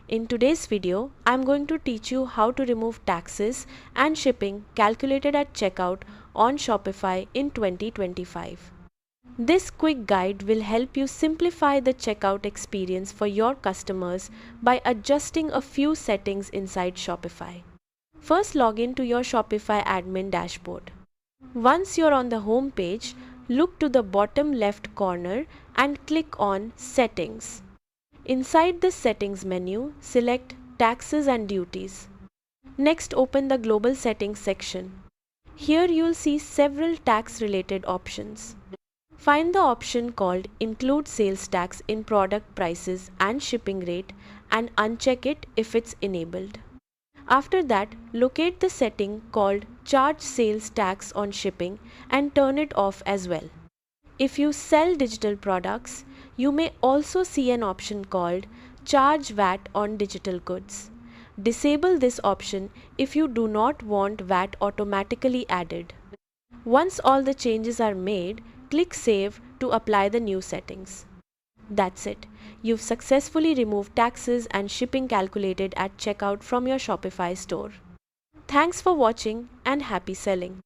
In today's video, I'm going to teach you how to remove taxes and shipping calculated at checkout on Shopify in 2025. This quick guide will help you simplify the checkout experience for your customers by adjusting a few settings inside Shopify. First, log in to your Shopify admin dashboard. Once you're on the home page, look to the bottom left corner and click on Settings. Inside the Settings menu, select Taxes and Duties. Next, open the Global Settings section. Here you'll see several tax-related options. Find the option called Include Sales Tax in Product Prices and Shipping Rate and uncheck it if it's enabled. After that, locate the setting called Charge Sales Tax on Shipping and turn it off as well. If you sell digital products, you may also see an option called Charge VAT on Digital Goods. Disable this option if you do not want VAT automatically added. Once all the changes are made, click Save to apply the new settings. That's it. You've successfully removed taxes and shipping calculated at checkout from your Shopify store. Thanks for watching and happy selling.